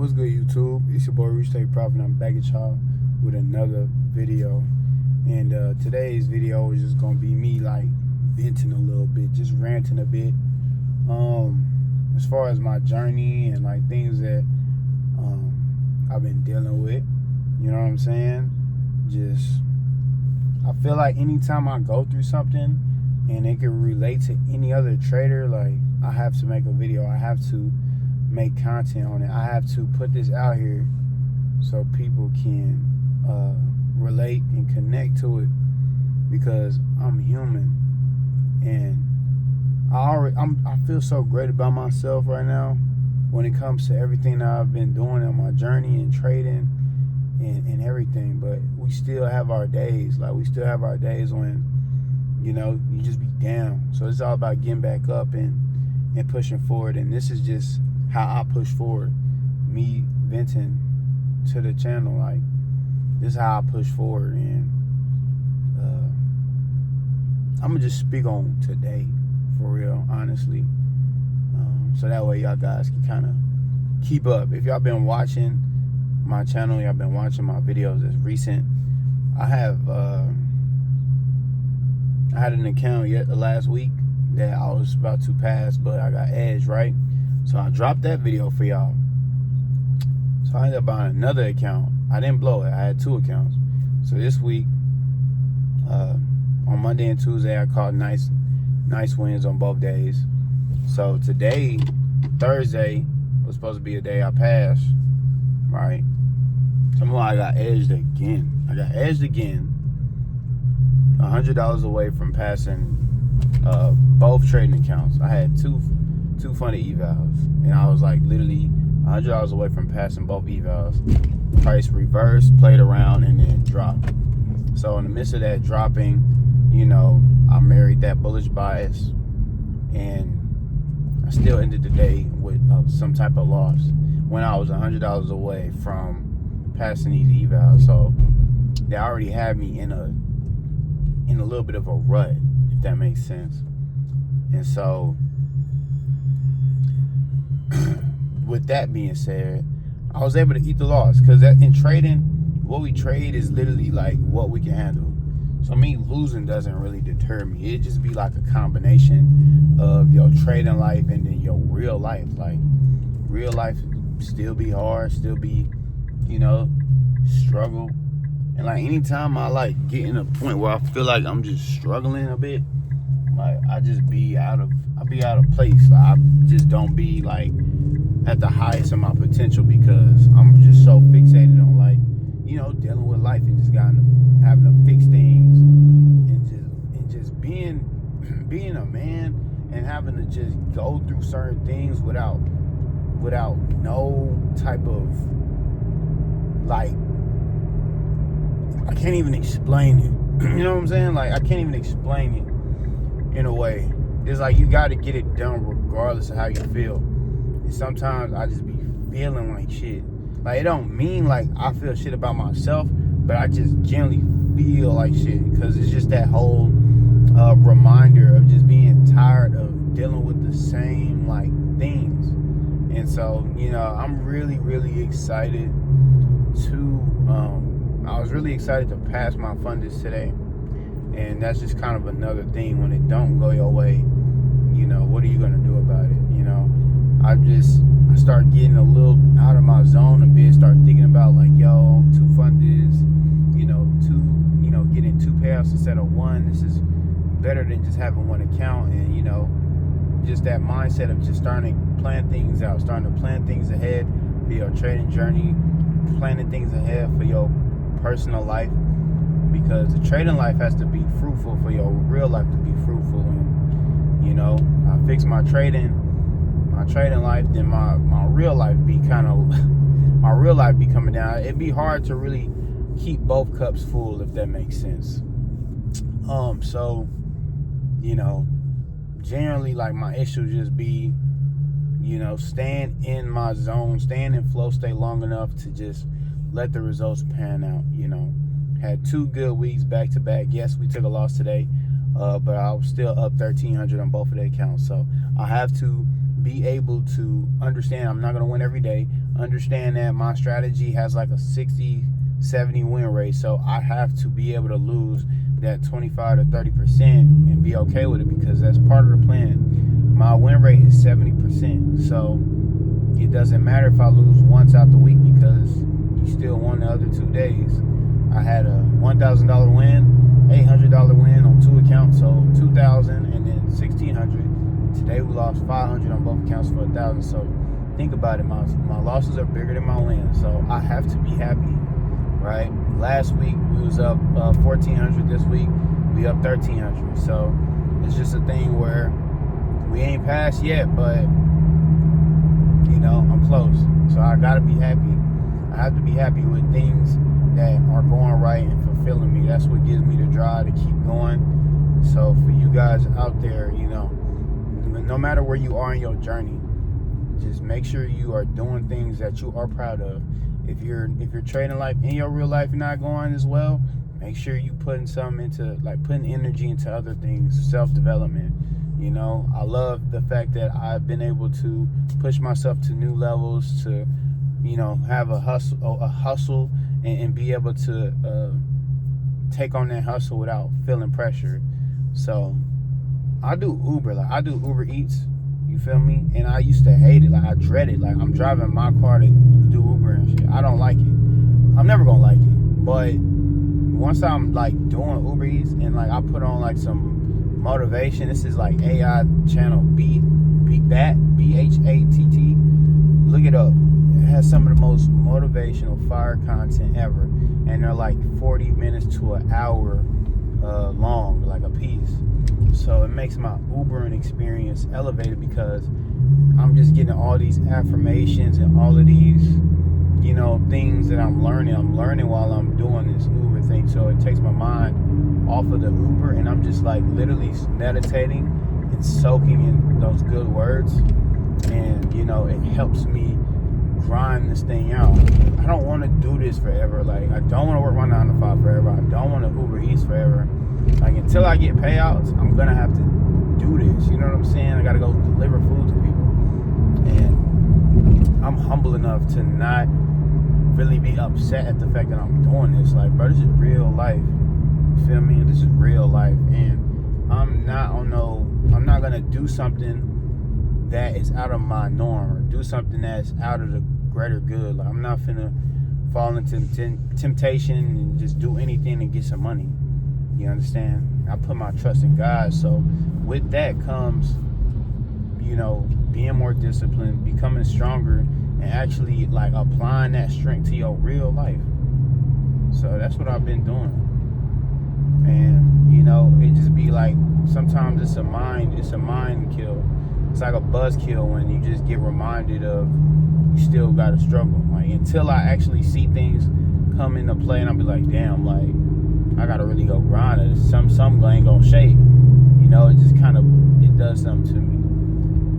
What's good, YouTube? It's your boy Rich Take Profit. I'm back at y'all with another video. And today's video is just gonna be me like venting a little bit, just ranting a bit. As far as my journey and like things that I've been dealing with, you know what I'm saying? I feel like anytime I go through something and it can relate to any other trader, like I have to make a video. I have to make content on it. I have to put this out here so people can relate and connect to it, because I'm human and I feel so great about myself right now when it comes to everything that I've been doing on my journey and trading and everything. But we still have our days. Like, we still have our days when, you know, you just be down. So it's all about getting back up and pushing forward. And this is just how I push forward. Me venting to the channel, like, this is how I push forward. And I'm gonna just speak on today, for real, honestly. So that way y'all guys can kind of keep up. If y'all been watching my channel, y'all been watching my videos that's recent, I had an account last week that I was about to pass, but I got edged, right? So I dropped that video for y'all. So I ended up buying another account. I didn't blow it. I had two accounts. So this week, on Monday and Tuesday, I caught nice wins on both days. So today, Thursday, was supposed to be a day I passed, right? Somehow I got edged again. $100 away from passing both trading accounts. I had two funded evals, and I was like literally $100 away from passing both evals. Price reversed, played around, and then dropped. So in the midst of that dropping, you know, I married that bullish bias, and I still ended the day with some type of loss when I was $100 away from passing these evals. So they already had me in a little bit of a rut, if that makes sense. And so with that being said, I was able to eat the loss, because in trading, what we trade is literally like what we can handle. So me losing doesn't really deter me. It just be like a combination of your trading life and then your real life. Like, real life still be hard, still be, you know, struggle. And like anytime I like get in a point where I feel like I'm just struggling a bit, like I be out of place. Like, I just don't be like at the highest of my potential, because I'm just so fixated on, like, you know, dealing with life and just having to fix things and just being a man and having to just go through certain things without no type of, like, I can't even explain it. You know what I'm saying? Like, I can't even explain it in a way. It's like you got to get it done regardless of how you feel. And sometimes I just be feeling like shit. Like, it don't mean like I feel shit about myself, but I just generally feel like shit, because it's just that whole reminder of just being tired of dealing with the same like things. And so, you know, I'm really, really excited to I was really excited to pass my funders today. And that's just kind of another thing. When it don't go your way, you know, what are you gonna do about it? You know, I start getting a little out of my zone a bit, start thinking about like, yo, two funders, you know, getting two payouts instead of one. This is better than just having one account. And, you know, just that mindset of just starting to plan things out, starting to plan things ahead for your trading journey, planning things ahead for your personal life, because the trading life has to be fruitful for your real life to be fruitful. And, you know, I fix my trading life, then my real life be coming down. It'd be hard to really keep both cups full, if that makes sense. So, you know, generally, like, my issue just be, you know, staying in my zone, staying in flow state long enough to just let the results pan out. You know, had 2 good weeks back to back. Yes, we took a loss today, but I was still up 1,300 on both of the accounts. So I have to be able to understand I'm not going to win every day, understand that my strategy has like a 60-70 win rate, so I have to be able to lose that 25 to 30% and be okay with it, because that's part of the plan. My win rate is 70%, so it doesn't matter if I lose once out the week, because you still won the other 2 days. I had a $1,000 win, $800 win on 2 accounts, so $2,000 and then $1,600. Today we lost $500 on both accounts for $1,000. So think about it, my losses are bigger than my wins, so I have to be happy, right? Last week we was up 1,400. This week we up 1,300. So it's just a thing where we ain't passed yet, but you know, I'm close. So I gotta be happy. I have to be happy with things that are going right and fulfilling me. That's what gives me the drive to keep going. So for you guys out there, you know, no matter where you are in your journey, just make sure you are doing things that you are proud of. If you're trading life in your real life, you're not going as well, make sure you putting something into, like, putting energy into other things, self-development. You know, I love the fact that I've been able to push myself to new levels, to, you know, have a hustle and be able to take on that hustle without feeling pressure. So I do Uber, like I do Uber Eats, you feel me? And I used to hate it, like I dread it. Like I'm driving my car to do Uber and shit. I don't like it. I'm never gonna like it. But once I'm like doing Uber Eats and like I put on like some motivation, this is like AI channel BHATT. Look it up. It has some of the most motivational fire content ever, and they're like 40 minutes to an hour long, like a piece. So it makes my Ubering experience elevated, because I'm just getting all these affirmations and all of these, you know, things that I'm learning while I'm doing this Uber thing. So it takes my mind off of the Uber, and I'm just like literally meditating and soaking in those good words. And you know, it helps me grind this thing out. I don't want to do this forever. Like I don't want to work my 9 to 5 forever. I don't want to Uber Eats forever. Like until I get payouts, I'm gonna have to do this. You know what I'm saying? I gotta go deliver food to people. And I'm humble enough to not really be upset at the fact that I'm doing this. Like, bro, this is real life. You feel me? This is real life. And I'm not gonna do something that is out of my norm, or do something that's out of the greater good. Like I'm not finna fall into temptation and just do anything to get some money. You understand? I put my trust in God. So with that comes, you know, being more disciplined, becoming stronger, and actually like applying that strength to your real life. So that's what I've been doing. And you know, it just be like sometimes it's a mind kill. It's like a buzzkill when you just get reminded of you still gotta struggle. Like until I actually see things come into play, and I'll be like, damn, like I gotta really go grind it. Some ain't gonna shake. You know, it just kind of, it does something to me.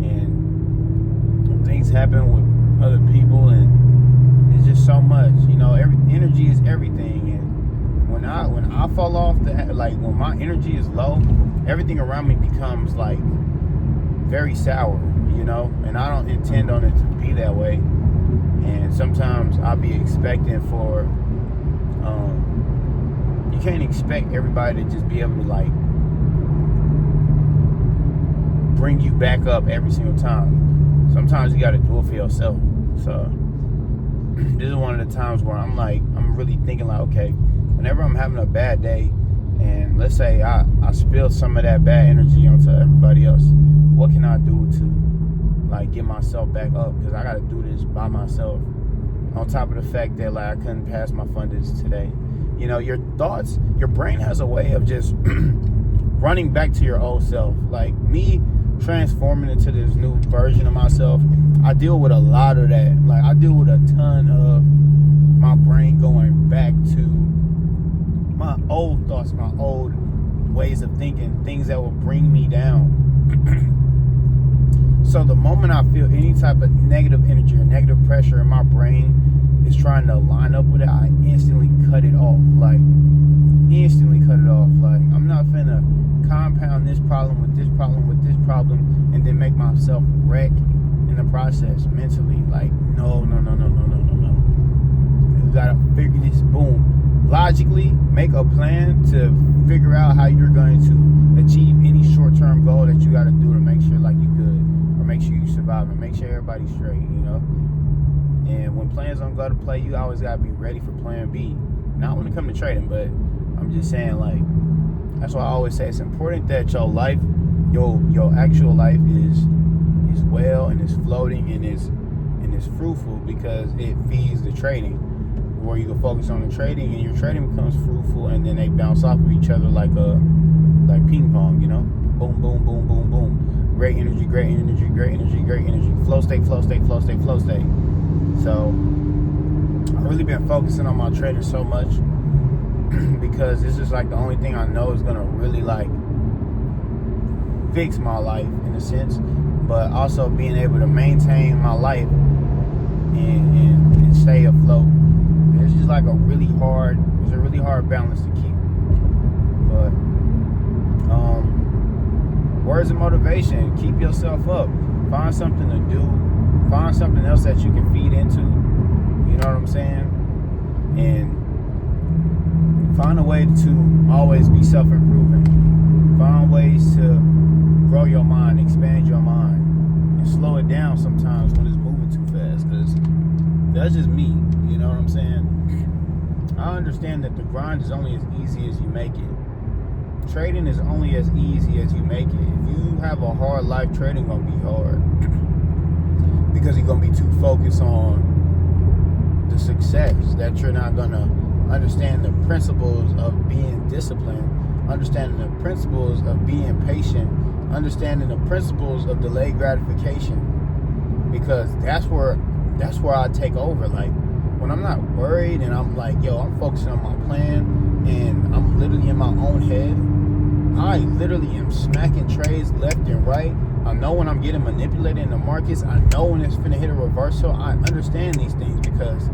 And things happen with other people, and it's just so much. You know, energy is everything. And when I fall off, like when my energy is low, everything around me becomes like very sour, you know, and I don't intend on it to be that way. And sometimes I'll be expecting for, you can't expect everybody to just be able to like bring you back up every single time. Sometimes you got to do it for yourself. So this is one of the times where I'm really thinking like, okay, whenever I'm having a bad day, and let's say I spill some of that bad energy onto everybody else, what can I do to like get myself back up? Because I got to do this by myself. On top of the fact that like I couldn't pass my funders today. You know, your thoughts, your brain has a way of just running back to your old self. Like me transforming into this new version of myself, I deal with a lot of that. Like I deal with a ton of my brain going back to my old thoughts, my old ways of thinking, things that will bring me down. So the moment I feel any type of negative energy or negative pressure in my brain is trying to line up with it, I instantly cut it off. Like instantly cut it off. Like I'm not finna compound this problem with this problem with this problem and then make myself wreck in the process mentally. Like, no. You gotta figure this, boom. Logically, make a plan to figure out how you're going to achieve any short-term goal that you gotta do to make sure like you're good, or make sure you survive, and make sure everybody's straight, And when plans don't go to play, you always gotta be ready for plan B. Not when it comes to trading, but I'm just saying, like, that's why I always say it's important that your life, your actual life is well and is floating and is fruitful, because it feeds the trading. Where you can focus on the trading, and your trading becomes fruitful, and then they bounce off of each other like ping pong, Boom, boom, boom, boom, boom. Great energy, great energy, great energy, great energy. Flow state, flow state, flow state, flow state. So I've really been focusing on my trading so much because this is like the only thing I know is gonna really like fix my life in a sense, but also being able to maintain my life and stay afloat. It's just like a really hard balance to keep. But words of motivation, keep yourself up. Find something to do. Find something else that you can feed into. You know what I'm saying? And find a way to always be self-improving. Find ways to grow your mind, expand your mind, and slow it down sometimes when it's moving too fast, because that's just me. You know what I'm saying? I understand that the grind is only as easy as you make it. Trading is only as easy as you make it. If you have a hard life, trading gonna be hard because you're gonna be too focused on the success that you're not gonna understand the principles of being disciplined, understanding the principles of being patient, understanding the principles of delayed gratification, because that's where I take over. Like, when I'm not worried and I'm like, I'm focusing on my plan and I'm literally in my own head, I literally am smacking trades left and right. I know when I'm getting manipulated in the markets. I know when it's finna hit a reversal. I understand these things because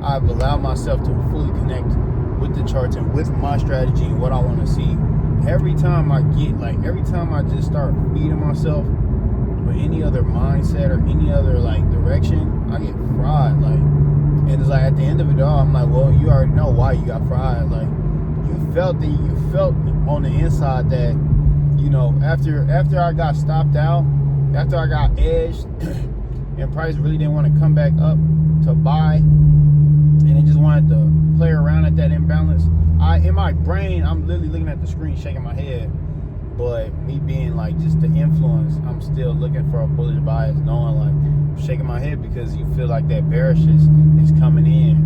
I've allowed myself to fully connect with the charts and with my strategy and what I want to see. Every time I just start feeding myself with any other mindset or any other direction, I get fried. And it's like, at the end of it all, I'm like, well, you already know why you got fried. Like, you felt on the inside that, after I got stopped out, after I got edged, and price really didn't want to come back up to buy, and it just wanted to play around at that imbalance. In my brain, I'm literally looking at the screen, shaking my head. But me being just the influence, I'm still looking for a bullish bias, knowing I'm shaking my head because you feel like that bearishness is coming in,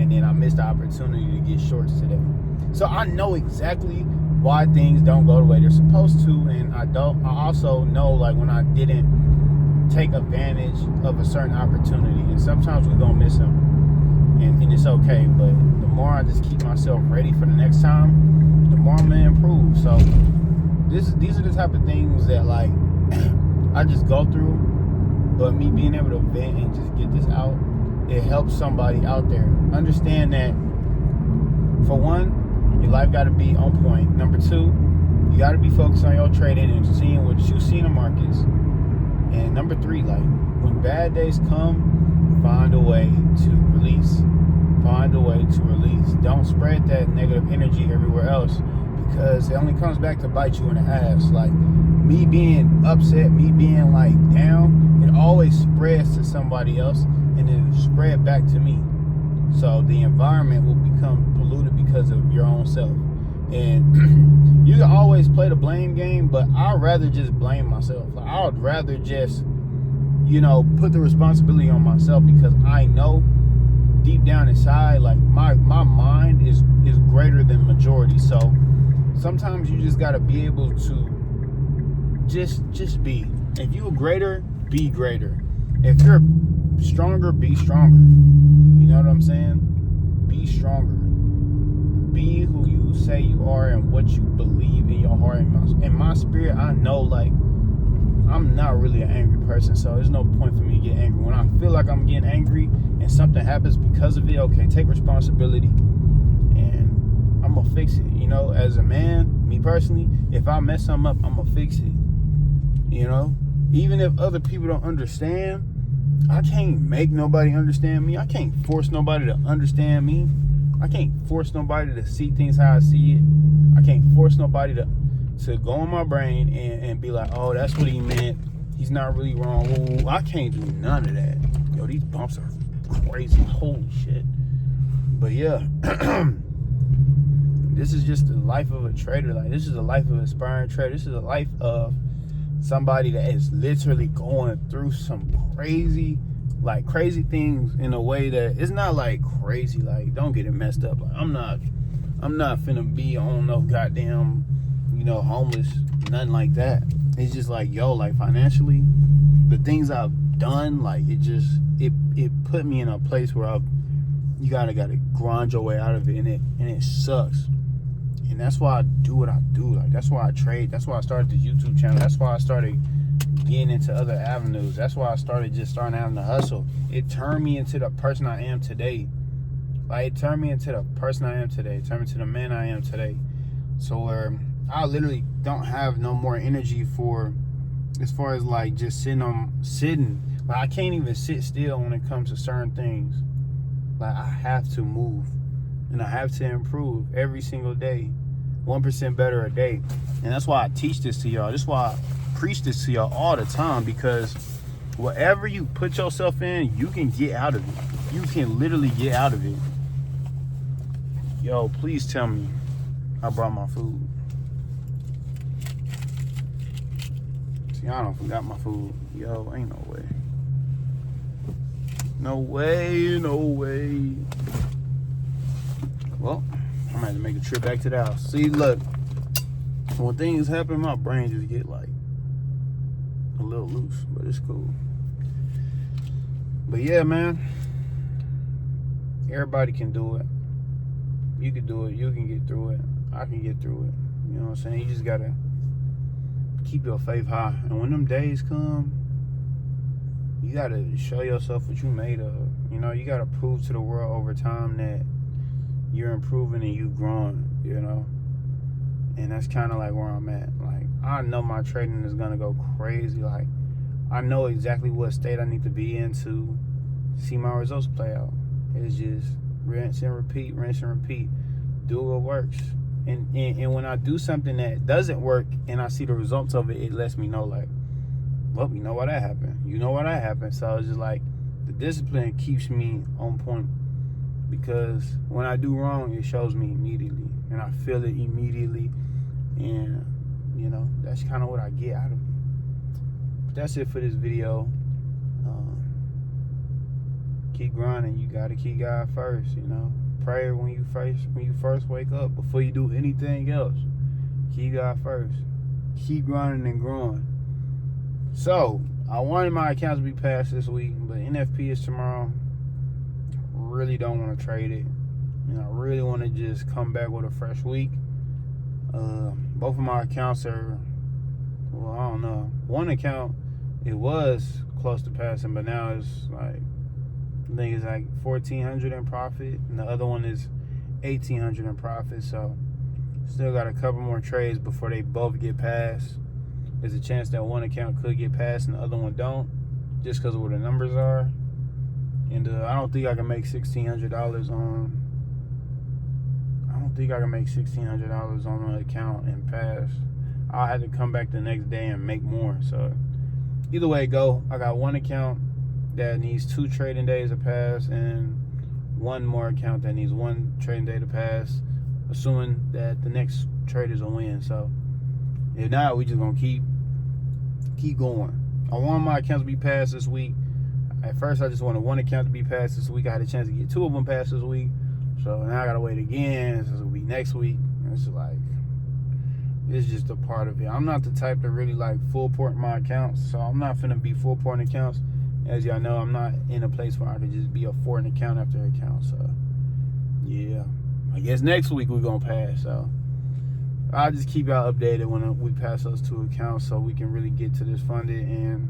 and then I missed the opportunity to get shorts today. So I know exactly why things don't go the way they're supposed to, and I also know when I didn't take advantage of a certain opportunity, and sometimes we're gonna miss them, and it's okay. But the more I just keep myself ready for the next time, the more I'm gonna improve. So these are the type of things that I just go through, but me being able to vent and just get this out, it helps somebody out there understand that, for one, your life got to be on point. Number two, you got to be focused on your trading and seeing what you see in the markets. And number three, when bad days come, find a way to release. Find a way to release. Don't spread that negative energy everywhere else, because it only comes back to bite you in the ass. Me being upset, me being down, it always spreads to somebody else, and it'll spread back to me. So the environment will become polluted because of your own self. And you can always play the blame game, but I'd rather just blame myself. I would rather just, put the responsibility on myself, because I know deep down inside, my mind is greater than majority. So sometimes you just gotta be able to just be. If you're greater, be greater. If you're stronger, be stronger. You know what I'm saying? Be stronger. Be who you say you are and what you believe in your heart. In my spirit, I know I'm not really an angry person, so there's no point for me to get angry. When I feel like I'm getting angry and something happens because of it, okay, take responsibility and I'm gonna fix it. As a man, me personally, if I mess something up, I'm gonna fix it. even if other people don't understand, I can't make nobody understand me. I can't force nobody to understand me. I can't force nobody to see things how I see it. I can't force nobody to go in my brain and be like, oh, that's what he meant. He's not really wrong. Ooh, I can't do none of that. Yo, these bumps are crazy. Holy shit. But yeah, this is just the life of a trader. Like, this is the life of an aspiring trader. This is the life of somebody that is literally going through some crazy things in a way that it's not like crazy. Like, don't get it messed up. Like, I'm not finna be on no goddamn, homeless, nothing like that. It's just like, yo, like, financially, the things I've done, like, it put me in a place where you gotta grind your way out of it, and it sucks. And that's why I do what I do. Like, that's why I trade. That's why I started the YouTube channel. That's why I started getting into other avenues. That's why I started having to hustle. It turned me into the person I am today. Like, it turned me into the person I am today. It turned me to the man I am today. So where I literally don't have no more energy for, as far as like just sitting. Like, I can't even sit still when it comes to certain things. Like, I have to move, and I have to improve every single day, 1% better a day. And that's why I teach this to y'all. That's why I preach this to y'all all the time, because whatever you put yourself in, you can get out of it. You can literally get out of it. Yo, please tell me I brought my food. See, I don't forgot my food. Yo, ain't no way. No way, no way. Well, I'm gonna have to make a trip back to the house. See, look, when things happen, my brain just get like a little loose, but it's cool. But yeah, man, everybody can do it. You can do it. You can get through it. I can get through it. You know what I'm saying? You just gotta keep your faith high. And when them days come, you gotta show yourself what you made of. You gotta prove to the world over time that you're improving and you growing, And that's kind of like where I'm at. Like, I know my trading is gonna go crazy. Like, I know exactly what state I need to be in to see my results play out. It's just rinse and repeat, do what works. And when I do something that doesn't work and I see the results of it, it lets me know, like, well, you know why that happened. You know why that happened. So it's just like, the discipline keeps me on point, because when I do wrong, it shows me immediately, and I feel it immediately, and that's kind of what I get out of it. But that's it for this video. Keep grinding. You gotta keep God first. Prayer when you first wake up, before you do anything else. Keep God first. Keep grinding and growing. So, I wanted my accounts to be passed this week, but NFP is tomorrow. Really don't want to trade it. I really want to just come back with a fresh week. Both of my accounts are, well, I don't know. One account, it was close to passing, but now it's like, I think it's like 1,400 in profit, and the other one is 1,800 in profit. So, still got a couple more trades before they both get passed. There's a chance that one account could get passed and the other one don't, just because of where the numbers are. And I don't think I can make $1,600 on. I don't think I can make $1,600 on an account and pass. I'll have to come back the next day and make more. So either way it go, I got one account that needs 2 trading days to pass, and one more account that needs 1 trading day to pass, assuming that the next trade is a win. So if not, we just gonna keep going. I want my accounts to be passed this week. At first, I just wanted one account to be passed this week. I had a chance to get 2 of them passed this week. So now I gotta wait again. So it'll be next week. And it's like, it's just a part of it. I'm not the type to really like full port my accounts. So I'm not finna be full porting accounts. As y'all know, I'm not in a place where I could just be a foreign account after account. So yeah, I guess next week we're gonna pass. So I'll just keep y'all updated when we pass those 2 accounts, so we can really get to this funded. And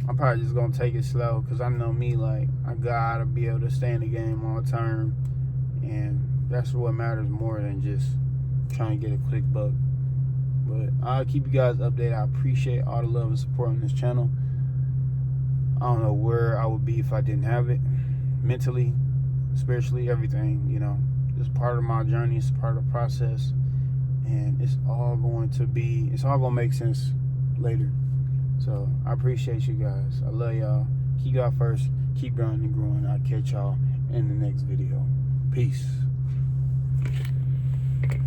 I'm probably just gonna take it slow, because I know me, like, I gotta be able to stay in the game all term, and that's what matters more than just trying to get a quick buck. But I'll keep you guys updated. I appreciate all the love and support on this channel. I don't know where I would be if I didn't have it. Mentally, spiritually, everything, you know. It's part of my journey. It's part of the process. And it's all going to make sense later. So I appreciate you guys. I love y'all. Keep y'all first. Keep growing and growing. I'll catch y'all in the next video. Peace.